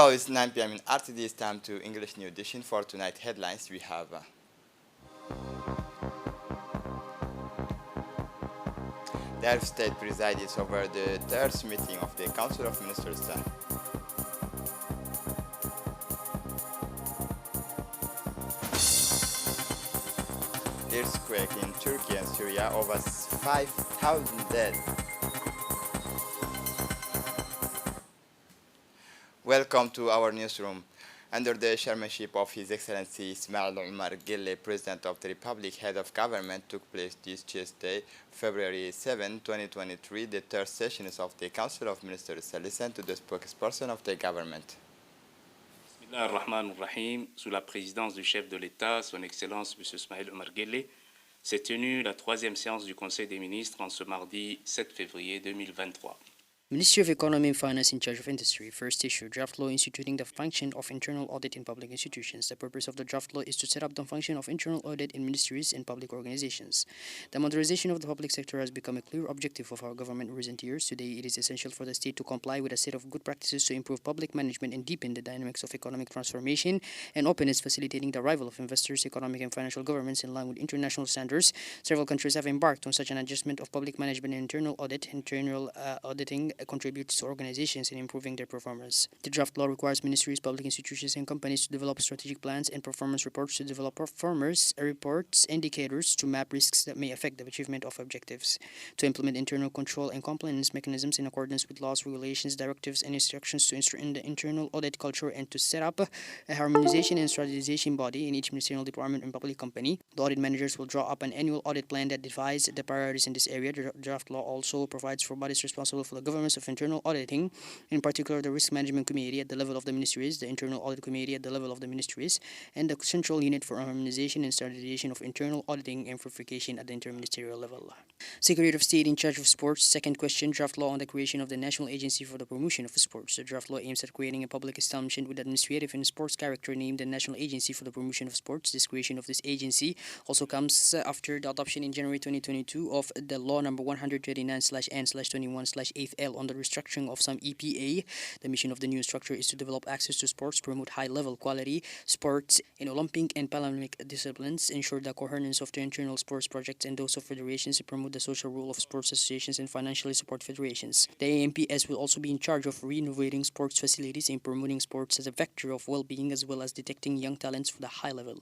Hello, it's 9 p.m. in RTD. It's time to English New Edition. For tonight headlines, we have the Arab State presides over the third meeting of the Council of Ministers. Earthquake in Turkey and Syria, over 5,000 dead. Welcome to our newsroom. Under the chairmanship of His Excellency Ismail Omar Guelleh, President of the Republic, Head of Government, took place this Tuesday, February 7, 2023, the third sessions of the Council of Ministers. Listen to the spokesperson of the government. Bismillah ar-Rahman ar-Rahim, sous la présidence du chef de l'État, Son Excellence M. Ismail Omar Guelleh, s'est tenue la troisième séance du Conseil des ministres en ce mardi 7 février 2023. Ministry of Economy and Finance in charge of industry first issued draft law instituting the function of internal audit in public institutions. The purpose of the draft law is to set up the function of internal audit in ministries and public organizations. The modernization of the public sector has become a clear objective of our government in recent years. Today, it is essential for the state to comply with a set of good practices to improve public management and deepen the dynamics of economic transformation and openness, facilitating the arrival of investors, economic and financial governments in line with international standards. Several countries have embarked on such an adjustment of public management and internal audit. Internal auditing contributes to organizations in improving their performance. The draft law requires ministries, public institutions, and companies to develop strategic plans and performance reports to develop performance reports, indicators to map risks that may affect the achievement of objectives, to implement internal control and compliance mechanisms in accordance with laws, regulations, directives, and instructions to instruct the internal audit culture, and to set up a harmonization and strategization body in each ministerial department and public company. The audit managers will draw up an annual audit plan that defines the priorities in this area. The draft law also provides for bodies responsible for the governance of internal auditing, in particular the Risk Management Committee at the level of the ministries, the Internal Audit Committee at the level of the ministries, and the Central Unit for Harmonization and Standardization of Internal Auditing and Verification at the interministerial level. Secretary of State in charge of sports. Second question, draft law on the creation of the National Agency for the Promotion of Sports. The draft law aims at creating a public establishment with administrative and sports character named the National Agency for the Promotion of Sports. This creation of this agency also comes after the adoption in January 2022 of the law number 139/N/21/8L on the restructuring of some EPA. The mission of the new structure is to develop access to sports, promote high-level quality sports in Olympic and Paralympic disciplines, ensure the coherence of the internal sports projects and those of federations, to promote the social role of sports associations and financially support federations. The AMPS will also be in charge of renovating sports facilities and promoting sports as a vector of well-being, as well as detecting young talents for the high level.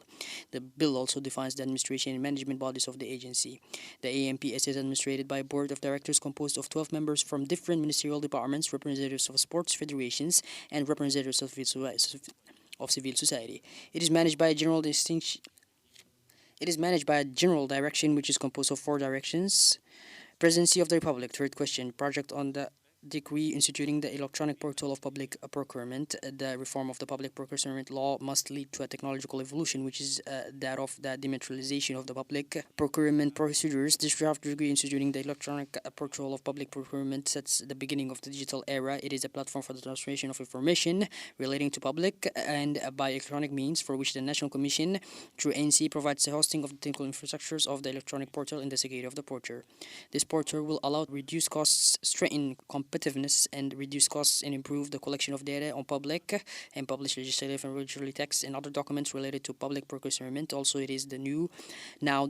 The bill also defines the administration and management bodies of the agency. The AMPS is administrated by a board of directors composed of 12 members from different ministerial departments, representatives of sports federations, and representatives of civil society. It is managed by a general direction which is composed of 4 directions. Presidency of the Republic. Third question, project on the decree instituting the electronic portal of public procurement. The reform of the public procurement law must lead to a technological evolution, which is that of the dematerialization of the public procurement procedures. This draft decree instituting the electronic portal of public procurement sets the beginning of the digital era. It is a platform for the transmission of information relating to public and by electronic means, for which the National Commission through NC provides the hosting of the technical infrastructures of the electronic portal and the security of the portal. This portal will allow reduce costs, strengthen competitiveness, and reduce costs and improve the collection of data on public and publish legislative and regulatory texts and other documents related to public procurement. Also, it is the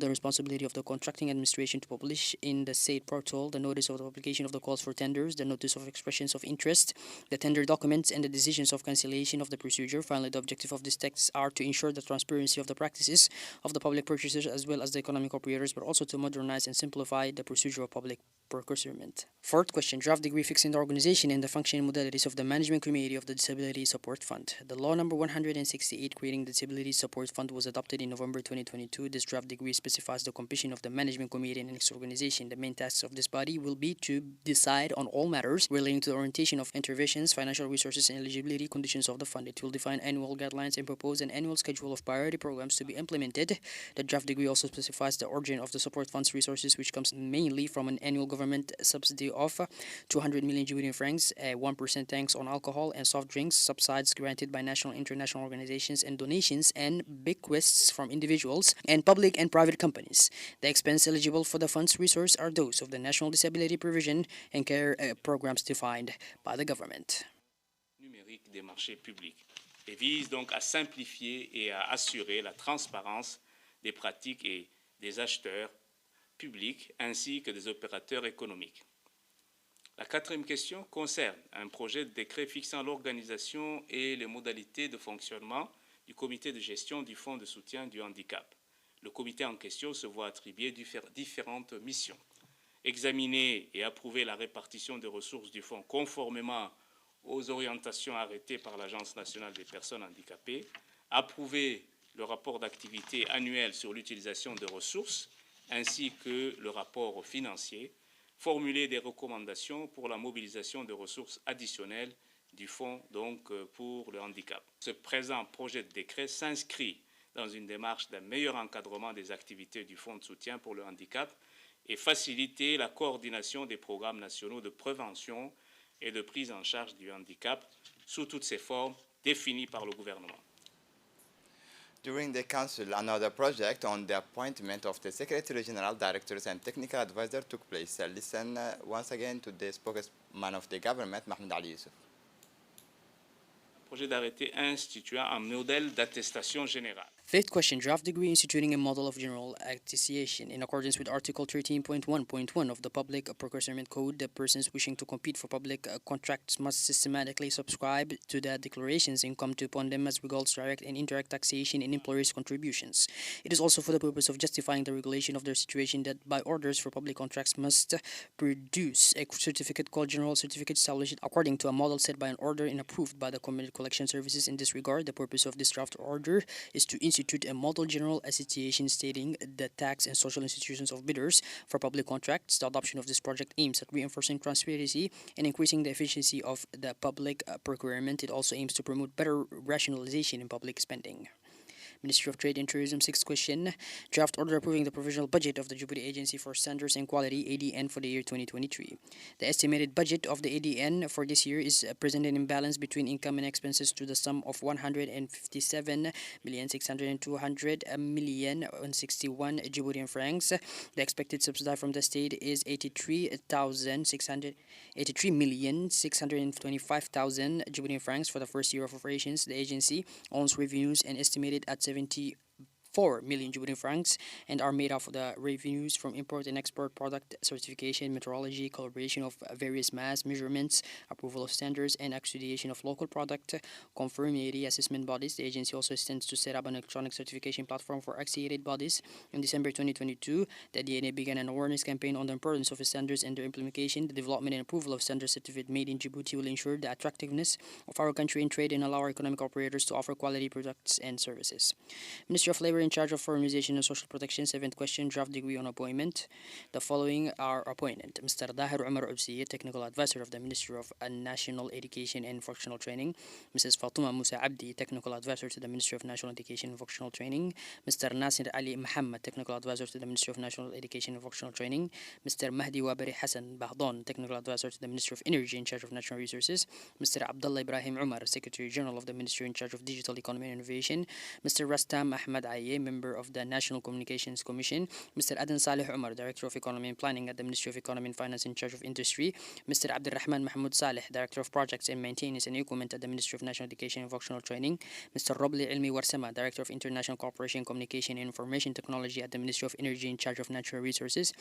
responsibility of the contracting administration to publish in the state portal the notice of the publication of the calls for tenders, the notice of expressions of interest, the tender documents, and the decisions of cancellation of the procedure. Finally, the objective of these texts are to ensure the transparency of the practices of the public purchasers as well as the economic operators, but also to modernize and simplify the procedure of public procurement. Fourth question, draft decree fixing the organization and the functioning modalities of the Management Committee of the Disability Support Fund. The law number 168 creating the Disability Support Fund was adopted in November 2022. This draft decree specifies the composition of the Management Committee and its organization. The main tasks of this body will be to decide on all matters relating to the orientation of interventions, financial resources, and eligibility conditions of the fund. It will define annual guidelines and propose an annual schedule of priority programs to be implemented. The draft decree also specifies the origin of the support fund's resources, which comes mainly from an annual government subsidy of 200 million Djibouti francs, 1% tax on alcohol and soft drinks, subsidies granted by national and international organizations, and donations and bequests from individuals and public and private companies. The expense eligible for the fund's resource are those of the National Disability Provision and Care programs defined by the government. des marchés publics et vise donc à simplifier et à assurer la transparence des pratiques et des acheteurs publics ainsi que des opérateurs économiques. La quatrième question concerne un projet de décret fixant l'organisation et les modalités de fonctionnement du comité de gestion du Fonds de soutien du handicap. Le comité en question se voit attribuer différentes missions. Examiner et approuver la répartition des ressources du fonds conformément aux orientations arrêtées par l'Agence nationale des personnes handicapées, approuver le rapport d'activité annuel sur l'utilisation des ressources ainsi que le rapport financier, formuler des recommandations pour la mobilisation de ressources additionnelles du fonds donc pour le handicap. Ce présent projet de décret s'inscrit dans une démarche d'un meilleur encadrement des activités du fonds de soutien pour le handicap et faciliter la coordination des programmes nationaux de prévention et de prise en charge du handicap sous toutes ses formes définies par le gouvernement. During the Council, another project on the appointment of the Secretary General, Directors and Technical Advisor took place. Listen once again to the spokesman of the government, Mahmoud Ali Yusuf. Projet d'arrêté instituant un modèle d'attestation générale. Fifth question, draft degree instituting a model of general attestation. In accordance with Article 13.1.1 of the Public Procurement Code, the persons wishing to compete for public contracts must systematically subscribe to the declarations incumbent upon them as regards direct and indirect taxation and employers' contributions. It is also for the purpose of justifying the regulation of their situation that by orders for public contracts must produce a certificate called General Certificate established according to a model set by an order and approved by the Community Collection Services. In this regard, the purpose of this draft order is to institute a model general association stating the tax and social institutions of bidders for public contracts. The adoption of this project aims at reinforcing transparency and increasing the efficiency of the public procurement. It also aims to promote better rationalization in public spending. Ministry of Trade and Tourism, sixth question. Draft order approving the provisional budget of the Djibouti Agency for Standards and Quality, ADN, for the year 2023. The estimated budget of the ADN for this year is presented in balance between income and expenses to the sum of 157,600,200,061 Djiboutian francs. The expected subsidy from the state is 83,625,000 Djiboutian francs for the first year of operations. The agency owns revenues and estimated at 74 million Djiboutian francs and are made up of the revenues from import and export, product certification, metrology, calibration of various mass measurements, approval of standards, and accreditation of local product conformity assessment bodies. The agency also intends to set up an electronic certification platform for accredited bodies. In December 2022, the DNA began an awareness campaign on the importance of standards and their implementation. The development and approval of standard certificate made in Djibouti will ensure the attractiveness of our country in trade and allow our economic operators to offer quality products and services. Ministry of Labor in charge of Organization and Social Protection. Seventh question, draft degree on appointment. The following are appointed: Mr. Dahir Umar Ubsi, Technical Advisor of the Ministry of National Education and Vocational Training. Mrs. Fatuma Musa Abdi, Technical Advisor to the Ministry of National Education and Vocational Training. Mr. Nasir Ali Muhammad, Technical Advisor to the Ministry of National Education and Vocational Training. Mr. Mahdi Wabari Hassan Bahdon, Technical Advisor to the Ministry of Energy in charge of Natural Resources. Mr. Abdullah Ibrahim Umar, Secretary General of the Ministry in charge of Digital Economy and Innovation. Mr. Rastam Ahmad Aye, Member of the National Communications Commission. Mr. Adan Saleh Umar, Director of Economy and Planning at the Ministry of Economy and Finance in charge of Industry. Mr. Abdulrahman Mahmoud Saleh, Director of Projects and Maintenance and Equipment at the Ministry of National Education and Vocational Training. Mr. Robli Ilmi Warsama, Director of International Cooperation, Communication and Information Technology at the Ministry of Energy in charge of Natural Resources.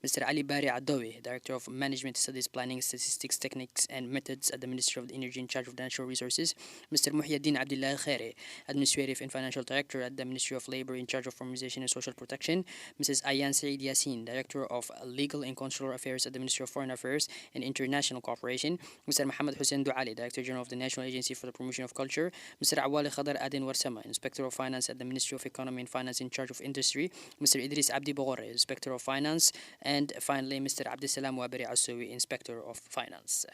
Mr. Ali Bari Adawi, Director of Management Studies, Planning, Statistics, Techniques and Methods at the Ministry of Energy in charge of Natural Resources. Mr. Muhyiddin Abdullah Khairi, Administrative and Financial Director at the Ministry of Labor in charge of Formalization and Social Protection. Mrs. Ayan Saeed Yassin, Director of Legal and Consular Affairs at the Ministry of Foreign Affairs and International Cooperation. Mr. Muhammad Hussein Douali, Director General of the National Agency for the Promotion of Culture. Mr. Awali Khadar Adin Warsama, Inspector of Finance at the Ministry of Economy and Finance in charge of Industry. Mr. Idris Abdi Bogore, Inspector of Finance. And finally, Mr. Abdisalam Wabiri Asowi, Inspector of Finance.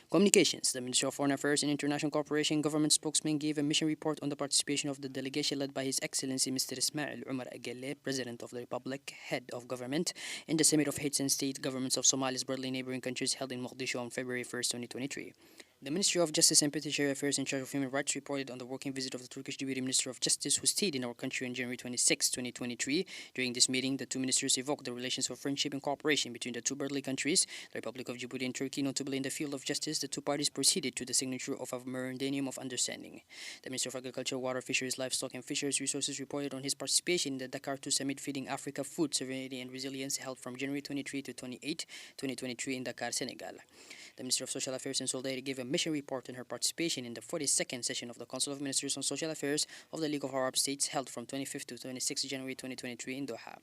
Communications. The Ministry of Foreign Affairs and International Cooperation government spokesman gave a mission report on the participation of the delegation led by His Excellency Mr. Ismail Umar Agelle, President of the Republic, Head of Government, in the Summit of Heads and State Governments of Somalia's broadly neighboring countries held in Mogadishu on February 1st, 2023. The Ministry of Justice and Penitentiary Affairs in charge of human rights reported on the working visit of the Turkish Deputy Minister of Justice who stayed in our country on January 26, 2023. During this meeting, the two ministers evoked the relations of friendship and cooperation between the two brotherly countries, the Republic of Djibouti and Turkey. Notably in the field of justice, the two parties proceeded to the signature of a memorandum of understanding. The Minister of Agriculture, Water, Fisheries, Livestock and Fisheries Resources reported on his participation in the Dakar 2 Summit Feeding Africa Food Sovereignty and Resilience held from January 23 to 28, 2023 in Dakar, Senegal. The Minister of Social Affairs and Solidarity gave a mission report on her participation in the 42nd session of the Council of Ministers on Social Affairs of the League of Arab States held from 25th to 26 January 2023 in Doha.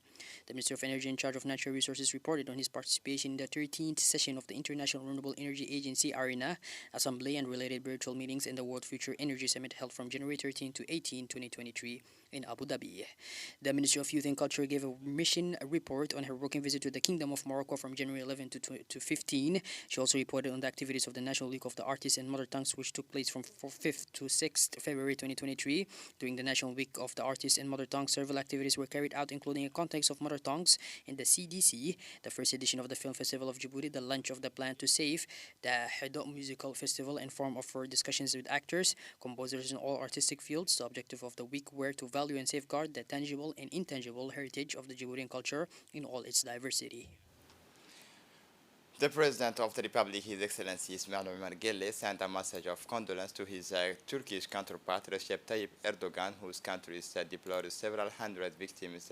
The Minister of Energy in charge of natural resources reported on his participation in the 13th session of the International Renewable Energy Agency ARENA Assembly and related virtual meetings in the World Future Energy Summit held from January 13 to 18, 2023 in Abu Dhabi. The Ministry of Youth and Culture gave a mission report on her working visit to the Kingdom of Morocco from January 11 to 15. She also reported on the activities of the National League of the Artists and Mother Tongues, which took place from 5th to 6th February 2023. During the National Week of the Artists and Mother Tongues, several activities were carried out, including a context of Mother Tongues in the CDC, the first edition of the Film Festival of Djibouti, the launch of the Plan to Save, the Hedo Musical Festival, and forum for discussions with actors, composers in all artistic fields. The objective of the week were to value and safeguard the tangible and intangible heritage of the Djiboutian culture in all its diversity. The President of the Republic, His Excellency Ismail Omar Guelleh, sent a message of condolence to his Turkish counterpart Recep Tayyip Erdogan, whose country deplored several hundred victims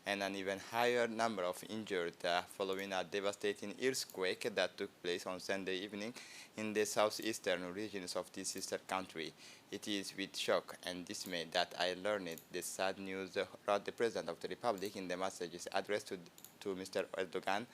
and an even higher number of injured following a devastating earthquake that took place on Sunday evening in the southeastern regions of this sister country. It is with shock and dismay that I learned the sad news, wrote the President of the Republic in the messages addressed to Mr. Erdogan.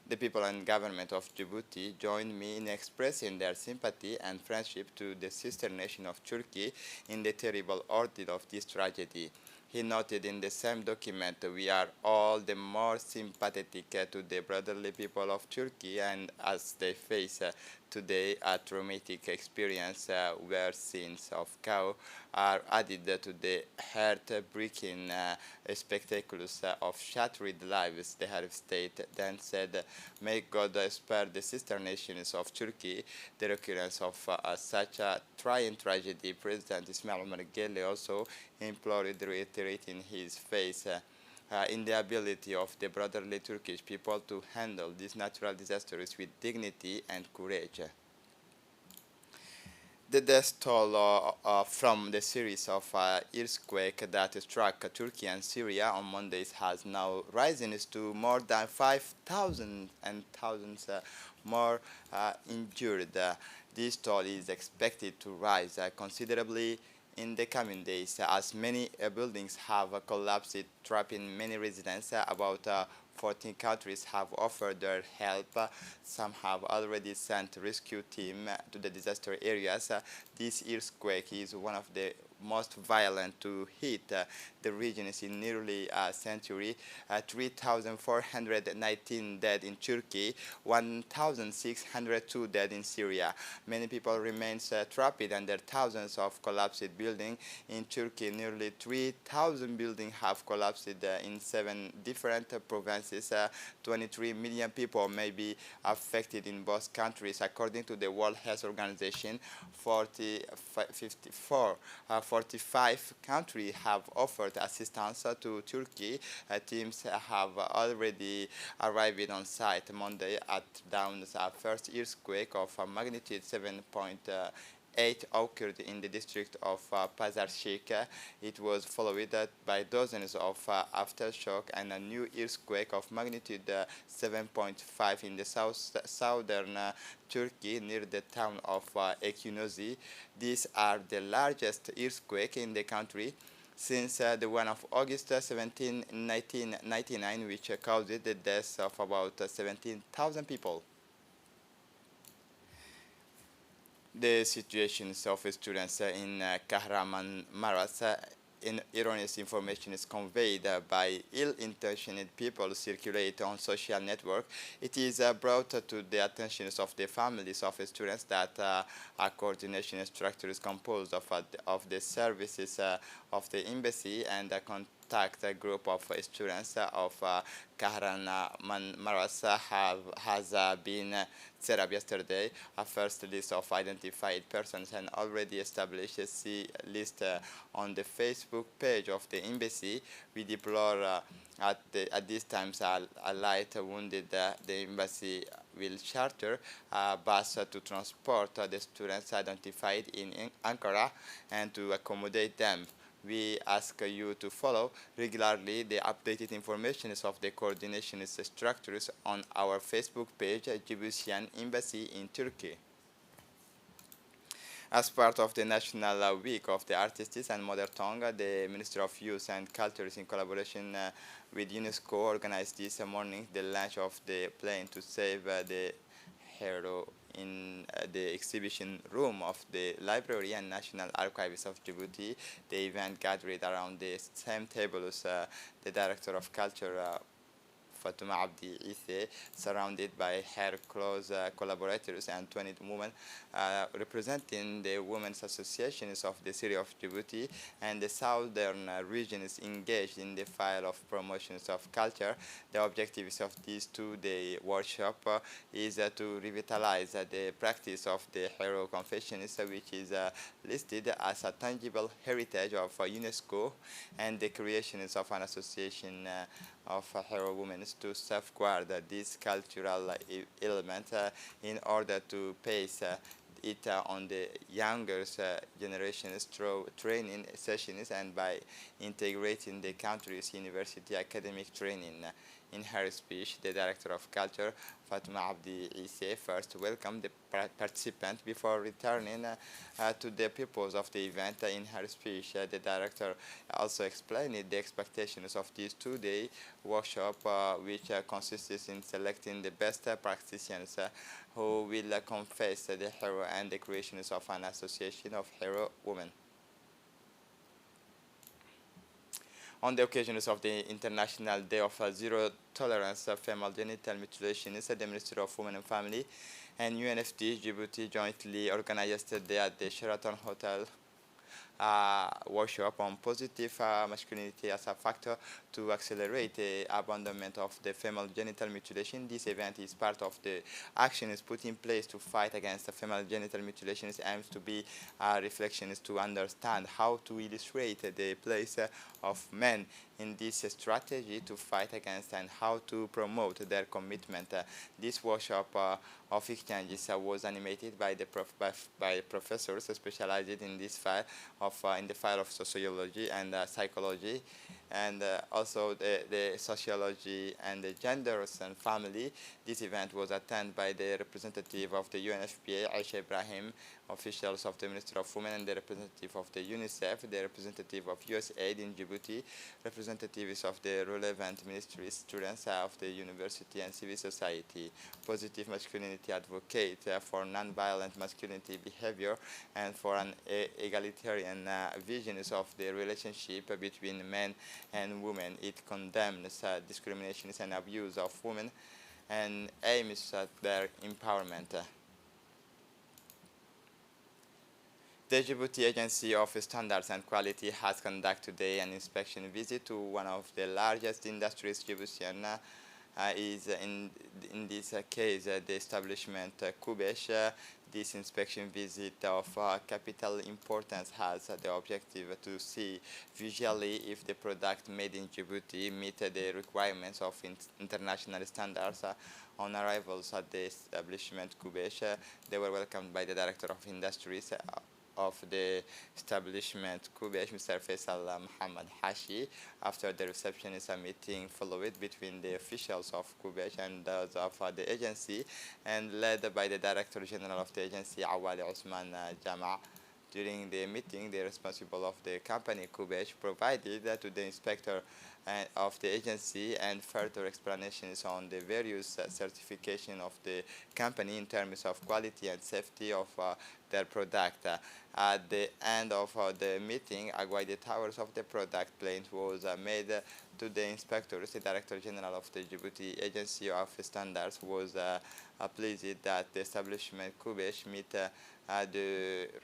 The people and government of Djibouti join me in expressing their sympathy and friendship to the sister nation of Turkey in the terrible ordeal of this tragedy. He noted in the same document, we are all the more sympathetic to the brotherly people of Turkey and as they face today a traumatic experience where scenes of chaos are added to the heartbreaking spectacles of shattered lives, the head of state then said, may God spare the sister nations of Turkey the recurrence of such a trying tragedy. President Ismail Omar Guelleh also implored, reiterating his faith in the ability of the brotherly Turkish people to handle these natural disasters with dignity and courage. The death toll from the series of earthquakes that struck Turkey and Syria on Mondays has now risen to more than 5,000 and thousands more injured. This toll is expected to rise considerably in the coming days as many buildings have collapsed, trapping many residents. About 14 countries have offered their help. Some have already sent rescue teams to the disaster areas. This earthquake is one of the most violent to hit the regions in nearly a century. 3,419 dead in Turkey, 1,602 dead in Syria. Many people remain trapped under thousands of collapsed buildings. In Turkey, nearly 3,000 buildings have collapsed in 7 different provinces. 23 million people may be affected in both countries, according to the World Health Organization. 45 countries have offered assistance to Turkey. Teams have already arrived on site Monday at dawn. A first earthquake of magnitude 7.8 occurred in the district of Pazarcik. It was followed by dozens of aftershock and a new earthquake of magnitude 7.5 in the southern Turkey near the town of Ekinozi. These are the largest earthquake in the country since the one of August 17, 1999, which caused the deaths of about 17,000 people. The situations of students in Kahramanmaraş, erroneous information is conveyed by ill-intentioned people circulate on social network. It is brought to the attention of the families of students that a coordination structure is composed of the services of the embassy and stacked group of students of Kahran Maras has been set up yesterday. A first list of identified persons and already established a C list on the Facebook page of the embassy. We deplore at these times a light wounded. The embassy will charter a bus to transport the students identified in Ankara and to accommodate them. We ask you to follow regularly the updated information of the coordination structures on our Facebook page, Djiboutian Embassy in Turkey. As part of the National Week of the Artists and Mother Tongue, the Ministry of Youth and Culture, in collaboration with UNESCO, organized this morning the launch of the plane to save the hero in the exhibition room of the Library and National Archives of Djibouti. The event gathered around the same table as the Director of Culture, Fatuma Abdi Isse, surrounded by her close collaborators and 20 women representing the women's associations of the city of Djibouti and the southern regions engaged in the file of promotions of culture. The objectives of this two-day workshop is to revitalize the practice of the hero confessions, which is listed as a tangible heritage of UNESCO, and the creations of an association of hero women to safeguard this cultural element in order to pace it on the younger generations through training sessions and by integrating the country's university academic training. In her speech, the Director of Culture, Fatuma Abdi Isse, first welcomed the participants before returning to the purpose of the event. In her speech, the Director also explained the expectations of this two-day workshop, which consists in selecting the best practitioners who will confess the hero and the creations of an association of hero women. On the occasions of the International Day of Zero Tolerance of Female Genital Mutilation, the Ministry of Women and Family and UNFD Djibouti jointly organized yesterday at the Sheraton Hotel workshop on positive masculinity as a factor to accelerate the abandonment of the female genital mutilation. This event is part of the actions put in place to fight against the female genital mutilations, aims to be reflections to understand how to illustrate the place of men in this strategy to fight against and how to promote their commitment. This workshop of exchanges was animated by the professors specialized in this file in the file of sociology and psychology, and also the sociology and the genders and family. This event was attended by the representative of the UNFPA, Aisha Ibrahim, officials of the Ministry of Women, and the representative of the UNICEF, the representative of USAID in Djibouti, representatives of the relevant ministries, students of the university, and civil society. Positive masculinity advocate for non-violent masculinity behavior and for an egalitarian vision of the relationship between men and women. It condemns discriminations and abuse of women and aims at their empowerment. The Djibouti Agency of Standards and Quality has conducted today an inspection visit to one of the largest industries Djiboutian is in this case the establishment Kubesh. This inspection visit of capital importance has the objective to see visually if the product made in Djibouti meet the requirements of international standards. On arrivals at the establishment Kubesh, they were welcomed by the Director of Industries of the establishment Kubesh, Mr. Faisal Muhammad Hashi. After the reception is a meeting followed between the officials of Kubesh and those of the agency, and led by the Director General of the agency, Awali Usman Jama. During the meeting, the responsible of the company Kubesh provided to the inspector of the agency and further explanations on the various certification of the company in terms of quality and safety of their product. At the end of the meeting, the towers of the product plane was made to the inspectors. The Director General of the Djibouti Agency of Standards was pleased that the establishment Kubesh meet the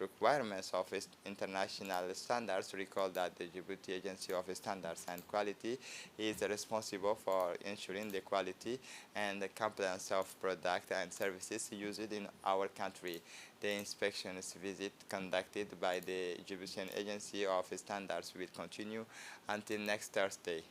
requirements of international standards. Recall that the Djibouti Agency of Standards and Quality is responsible for ensuring the quality and the compliance of products and services used in our country. The inspections visit conducted by the Djiboutian Agency of Standards will continue until next Thursday.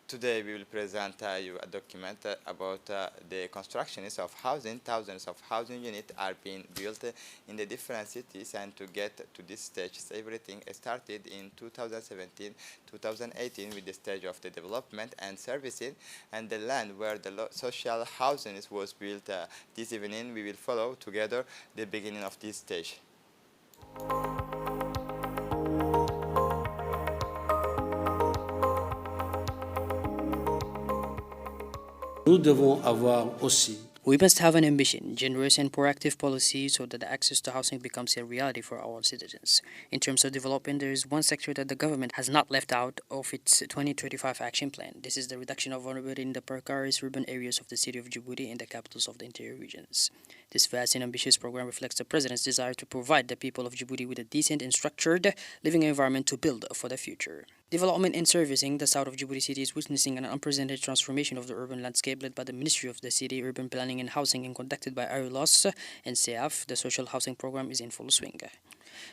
Today we will present you a document about the constructions of housing. Thousands of housing units are being built in the different cities, and to get to this stage, everything started in 2017-2018 with the stage of the development and servicing, and the land where the social housing was built. This evening we will follow together the beginning of this stage. Nous devons avoir aussi We must have an ambition, generous and proactive policy so that the access to housing becomes a reality for our citizens. In terms of development, there is one sector that the government has not left out of its 2025 action plan. This is the reduction of vulnerability in the precarious urban areas of the city of Djibouti and the capitals of the interior regions. This vast and ambitious program reflects the President's desire to provide the people of Djibouti with a decent and structured living environment to build for the future. Development and servicing, the south of Djibouti city is witnessing an unprecedented transformation of the urban landscape led by the Ministry of the City, Urban Planning and Housing and conducted by IRLOS and CF. The social housing program is in full swing.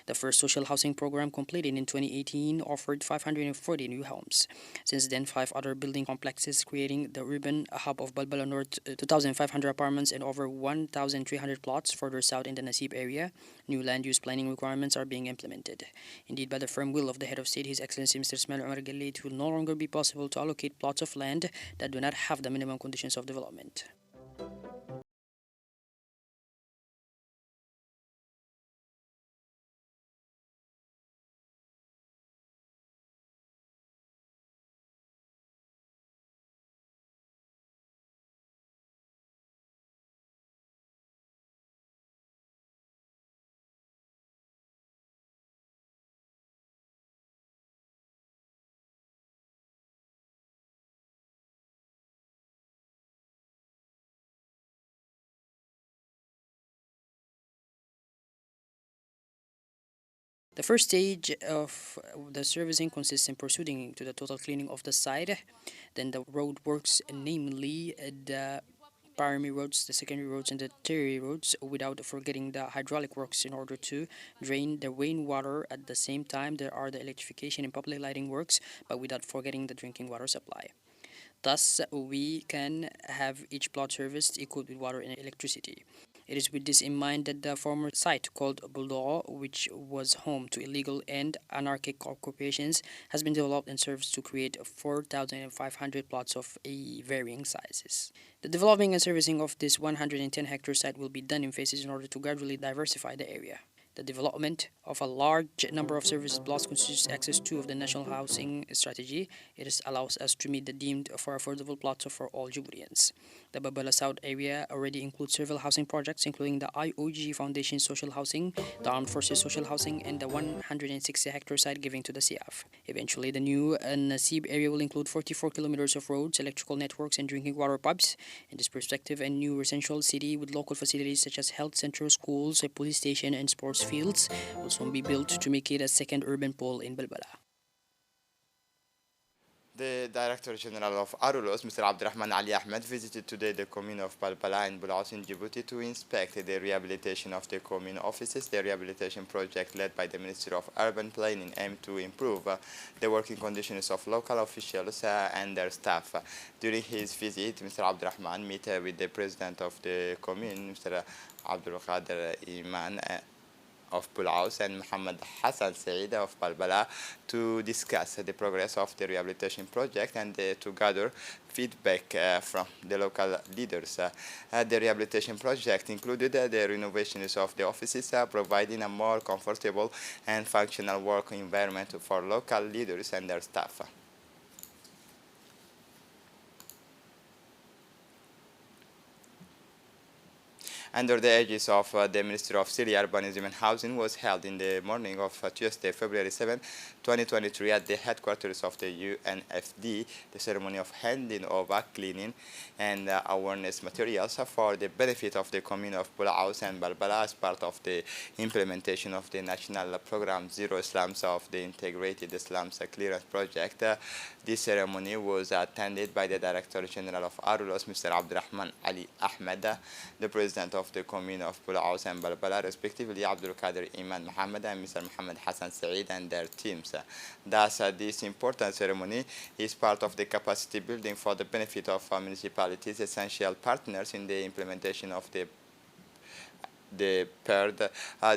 The first social housing program, completed in 2018, offered 540 new homes. Since then, 5 other building complexes, creating the urban hub of Balbala North, 2,500 apartments and over 1,300 plots further south in the Nasib area. New land use planning requirements are being implemented. Indeed, by the firm will of the head of state, His Excellency Mr. Ismail Omar Guelleh, it will no longer be possible to allocate plots of land that do not have the minimum conditions of development. The first stage of the servicing consists in proceeding to the total cleaning of the site, then the road works, namely the primary roads, the secondary roads, and the tertiary roads, without forgetting the hydraulic works in order to drain the rainwater. At the same time, there are the electrification and public lighting works, but without forgetting the drinking water supply. Thus, we can have each plot serviced equal with water and electricity. It is with this in mind that the former site called Buldo, which was home to illegal and anarchic occupations, has been developed and serves to create 4,500 plots of varying sizes. The developing and servicing of this 110-hectare site will be done in phases in order to gradually diversify the area. The development of a large number of service blocks constitutes access 2 of the National Housing Strategy. It allows us to meet the deemed for affordable plots for all Djiboutians. The Babala South area already includes several housing projects, including the IOG Foundation Social Housing, the Armed Forces Social Housing, and the 160-hectare site given to the CF. Eventually, the new Nasib area will include 44 kilometers of roads, electrical networks, and drinking water pipes. In this perspective, a new residential city with local facilities such as health centers, schools, a police station, and sports fields will soon be built to make it a second urban pole in Balbala. The Director General of Arulos, Mr. Abdurrahman Ali Ahmed, visited today the commune of Balbala and Bulaus in Djibouti to inspect the rehabilitation of the commune offices. The rehabilitation project led by the Ministry of Urban Planning aimed to improve the working conditions of local officials and their staff. During his visit, Mr. Abdurrahman met with the President of the commune, Mr. Abdul Qadir Iman, of Bulaus and Muhammad Hassan Saeed of Balbala to discuss the progress of the rehabilitation project and to gather feedback from the local leaders. The rehabilitation project included the renovations of the offices, providing a more comfortable and functional work environment for local leaders and their staff. under the aegis of the Ministry of Syria, Urbanism and Housing, was held in the morning of Tuesday, February 7, 2023, at the headquarters of the UNFD, the ceremony of handing over cleaning and awareness materials for the benefit of the commune of Bulaus and Balbala as part of the implementation of the national program Zero Slums of the Integrated Slums Clearance Project. This ceremony was attended by the Director General of Arulos, Mr. Abdurrahman Ali Ahmed, the President of the Commune of Bulaus and Balbala, respectively Abdul Qadir Iman Muhammad and Mr. Muhammad Hassan Saeed and their teams. Thus, this important ceremony is part of the capacity building for the benefit of municipalities, essential partners in the implementation of the PERD.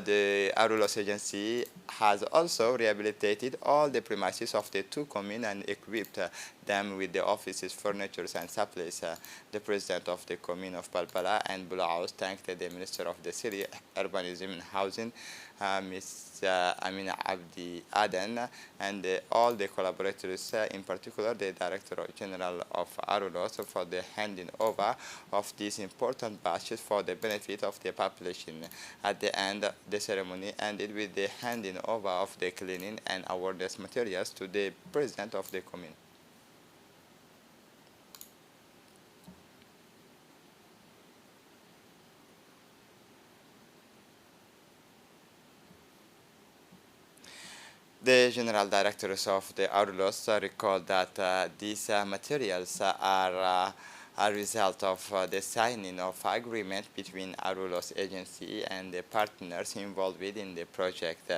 The Arulos agency has also rehabilitated all the premises of the two communes and equipped them with the offices, furniture, and supplies. The president of the commune of Balbala and Bulaus thanked the Minister of the City, Urbanism and Housing, Ms. Amina Abdi Aden, and all the collaborators, in particular the Director General of Arulos, for the handing over of these important batches for the benefit of the population. At the end, the ceremony ended with the handing over of the cleaning and awareness materials to the president of the commune. The general directors of the Arulos recalled that these materials are a result of the signing of agreement between Arulos agency and the partners involved in the project.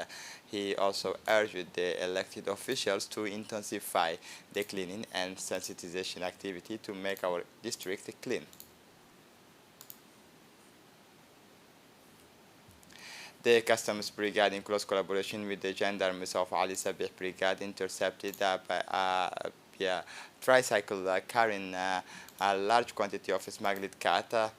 He also urged the elected officials to intensify the cleaning and sensitization activity to make our district clean. The Customs Brigade, in close collaboration with the gendarmes of Ali Sabih Brigade, intercepted a tricycle carrying a large quantity of smuggled cat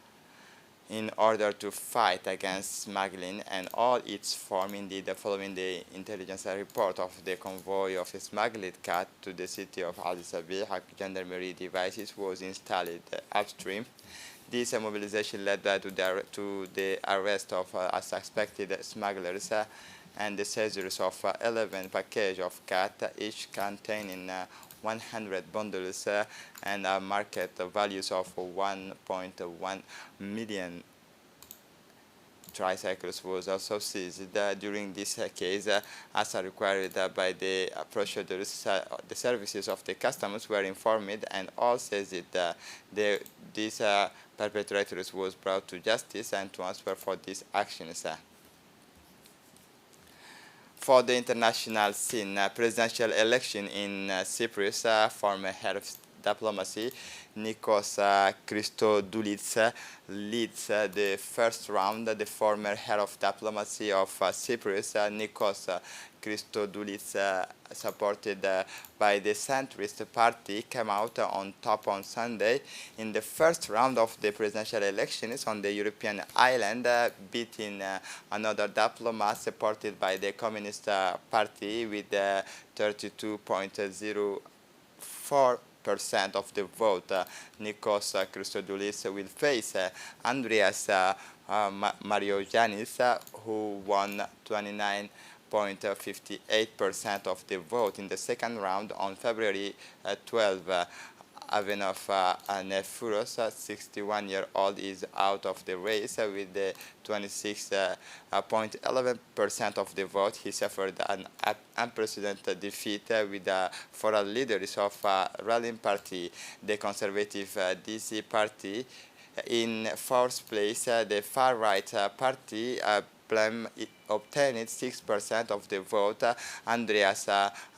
in order to fight against smuggling and all its form. Indeed, following the intelligence report of the convoy of smuggled cat to the city of Ali Sabih, gendarmerie devices was installed upstream. This mobilization led to the arrest of suspected smugglers and the seizures of 11 packages of cat, each containing 100 bundles and market values of 1.1 million. Tricycles was also seized. During this case, as required by the procedures, the services of the customs were informed and all says that these perpetrators was brought to justice and transferred for these actions. For the international scene, presidential election in Cyprus, former head of diplomacy Nikos Christodoulis leads the first round. The former head of diplomacy of Cyprus, Nikos Christodoulis, supported by the centrist party, came out on top on Sunday in the first round of the presidential elections on the European island, beating another diplomat supported by the Communist Party with 32.04% of the vote. Nikos Christodoulis will face Andreas Mariogiannis, who won 29.58% of the vote in the second round on February 12. Avenov Nefuros, 61-year-old, is out of the race with 26.11% of the vote. He suffered an unprecedented defeat with the foreign leaders of ruling party, the conservative DC party. In fourth place, the far-right party obtained 6% of the vote. Andreas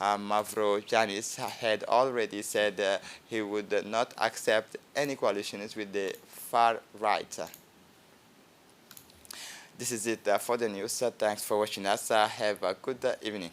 Mavrogiannis had already said he would not accept any coalitions with the far right. This is it for the news. Thanks for watching us. Have a good evening.